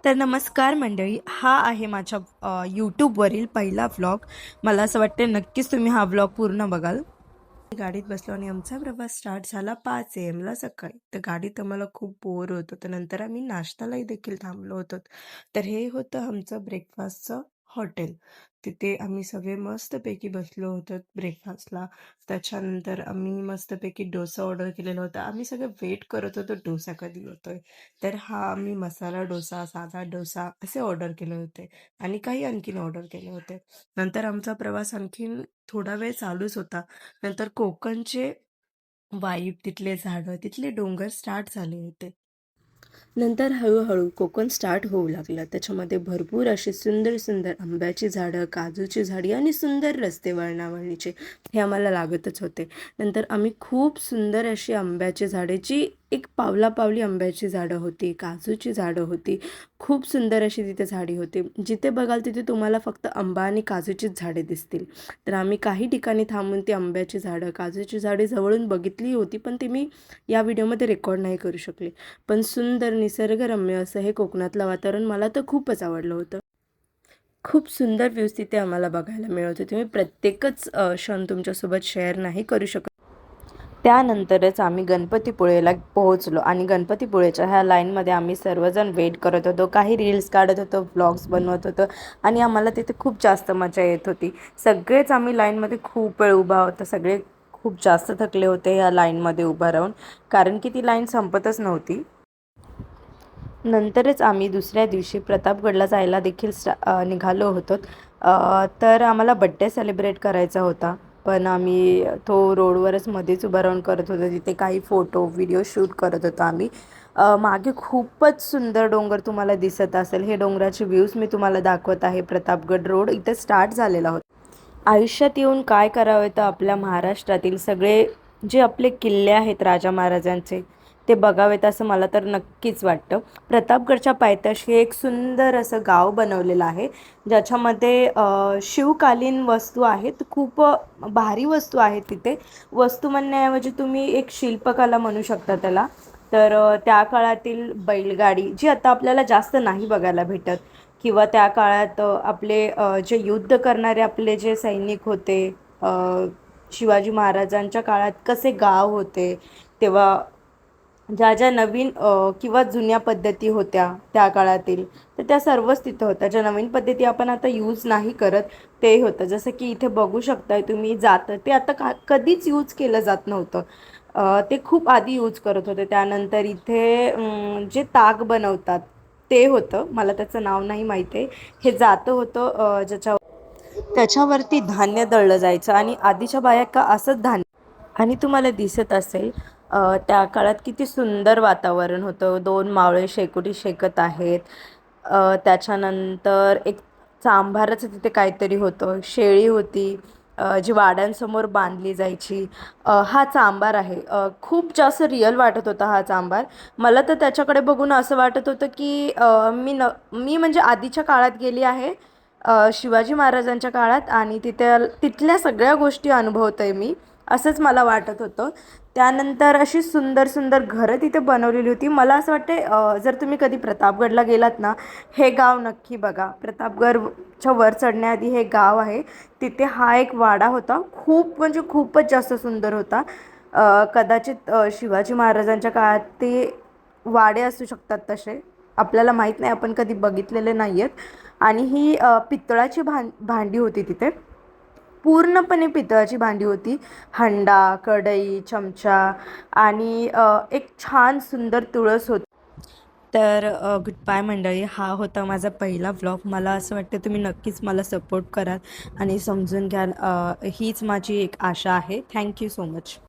तर नमस्कार मंडळी, हा आहे माझ्या यूट्यूबवरील पहिला व्लॉग. मला असं वाटते नक्कीच तुम्ही हा व्लॉग पूर्ण बघाल. गाडीत बसलो आणि आमचा प्रवास स्टार्ट झाला 5 AM सकाळी. तर गाडीत आम्हाला खूप बोर होत होतं. नंतर आम्ही नाश्त्यालाही देखील थांबलो होतो. तर हे होतं आमचं ब्रेकफास्टचं हॉटेल. तिथे आम्ही सगळे मस्तपैकी बसलो होतो ब्रेकफास्टला. त्याच्यानंतर आम्ही मस्तपैकी डोसा ऑर्डर केलेला होता. आम्ही सगळे वेट करत होतो डोसा कधी होतोय. तर हा आम्ही मसाला डोसा, साधा डोसा असे ऑर्डर केले होते आणि काही आणखीन ऑर्डर केले होते. नंतर आमचा प्रवास आणखीन थोडा वेळ चालूच होता. नंतर कोकणचे वाईब, तिथले झाडं, तिथले डोंगर स्टार्ट झाले होते. नंतर हळूहळू कोकण स्टार्ट होऊ लागलं. त्याच्यामध्ये भरपूर अशी सुंदर सुंदर आंब्याची झाडं, काजूची झाडी आणि सुंदर रस्ते वळणावळणीचे हे आम्हाला लागतच होते. नंतर आम्ही खूप सुंदर अशी आंब्याची झाडे, जी एक पावलापावली आंब्याची झाडं होती, काजूची झाडं होती. खूप सुंदर अशी तिथे झाडी होती. जिथे बघाल तिथे तुम्हाला फक्त आंबा आणि काजूचीच झाडे दिसतील. तर आम्ही काही ठिकाणी थांबून ती आंब्याची झाडं, काजूची झाडे जवळून बघितली होती, पण ते मी या व्हिडिओमध्ये रेकॉर्ड नाही करू शकले. पण सुंदर निसर्गरम्य असं हे कोकणातलं वातावरण मला तर खूपच आवडलं होतं. खूप सुंदर व्ह्यूज तिथे आम्हाला बघायला मिळत होते. मी प्रत्येकच क्षण तुमच्यासोबत शेअर नाही करू शकत. त्यानंतरच आम्ही गणपतीपुळेला पोहोचलो आणि गणपतीपुळेच्या ह्या लाईनमध्ये आम्ही सर्वजण वेट करत होतो. काही रील्स काढत होतो, व्लॉग्स बनवत होतो आणि आम्हाला तिथे खूप जास्त मजा येत होती. सगळेच आम्ही लाईनमध्ये खूप वेळ उभा होतो. सगळे खूप जास्त थकले होते ह्या लाईनमध्ये उभं राहून, कारण की ती लाईन संपतच नव्हती. नंतरच आम्ही दुसऱ्या दिवशी प्रतापगडला जायला देखील निघालो होतो. तर आम्हाला बड्डे सेलिब्रेट करायचा होता, पण आम्ही तो रोडवरच मध्येच उभं राहून करत होतो. तिथे काही फोटो व्हिडिओ शूट करत होतो आम्ही. मागे खूपच सुंदर डोंगर तुम्हाला दिसत असेल. हे डोंगराचे व्ह्यूज मी तुम्हाला दाखवत आहे. प्रतापगड रोड इथे स्टार्ट झालेला होता. आयुष्यात येऊन काय करावे, तर आपल्या महाराष्ट्रातील सगळे जे आपले किल्ले आहेत राजा महाराजांचे, ते बघावेत असं मला तर नक्कीच वाटतं. प्रतापगडच्या पायथ्याशी एक सुंदर असं गाव बनवलेलं आहे, ज्याच्यामध्ये शिवकालीन वस्तू आहेत. खूप भारी वस्तू आहेत तिथे. वस्तू म्हणण्याऐवजी तुम्ही एक शिल्पकला म्हणू शकता त्याला. तर त्या काळातील बैलगाडी, जी आता आपल्याला जास्त नाही बघायला भेटत, किंवा त्या काळात आपले जे युद्ध करणारे आपले जे सैनिक होते, अ, शिवाजी महाराजांच्या काळात कसे गाव होते, तेव्हा ज्या ज्या नवीन किंवा जुन्या पद्धती होत्या त्या काळातील, तर त्या सर्वच तिथं होत्या. ज्या नवीन पद्धती आपण आता यूज नाही करत ते होतं. जसं की इथे बघू शकताय तुम्ही, जातं ते आता कधीच यूज केलं जात नव्हतं. ते खूप आधी यूज करत होते. त्यानंतर इथे जे ताग बनवतात ते होतं. मला त्याचं नाव नाही माहीत आहे. हे जातं होतं, त्याच्यावरती धान्य दळलं जायचं आणि आधीच्या बाया का असंच धान्य. आणि तुम्हाला दिसत असेल, त्या काळात किती सुंदर वातावरण होतं. 2 मावळे शेकोटी शेकत आहेत. त्याच्यानंतर एक चांभाराचं तिथे काहीतरी होतं. शेळी होती, जी वाड्यांसमोर बांधली जायची. हा चांभार आहे. खूप जास्त रिअल वाटत होता हा चांभार. मला तर त्याच्याकडे बघून असं वाटत होतं की मी म्हणजे आधीच्या काळात गेली आहे, शिवाजी महाराजांच्या काळात, आणि तिथल्या सगळ्या गोष्टी अनुभवते मी, असंच मला वाटत होतं. त्यानंतर अशी सुंदर सुंदर घरं तिथे बनवलेली होती. मला असं वाटते, जर तुम्ही कधी प्रतापगडला गेलात ना, हे गाव नक्की बघा. प्रतापगडच्या वर चढण्याआधी हे गाव आहे. तिथे हा एक वाडा होता. खूप म्हणजे खूपच जास्त सुंदर होता. कदाचित शिवाजी महाराजांच्या काळात ते वाडे असू शकतात तसे. आपल्याला माहीत नाही, आपण कधी बघितलेले नाही आहेत. आणि ही पितळाची भांडी होती तिथे. पूर्णपणे पितळाची भांडी होती. हंडा, कढई, चमचा आणि एक छान सुंदर तुळस होती. तर गुड बाय मंडळी, हा होता माझा पहिला व्लॉग. मला असं वाटतं तुम्ही नक्कीच मला सपोर्ट कराल आणि समजून घ्याल. हीच माझी एक आशा आहे. Thank you so much.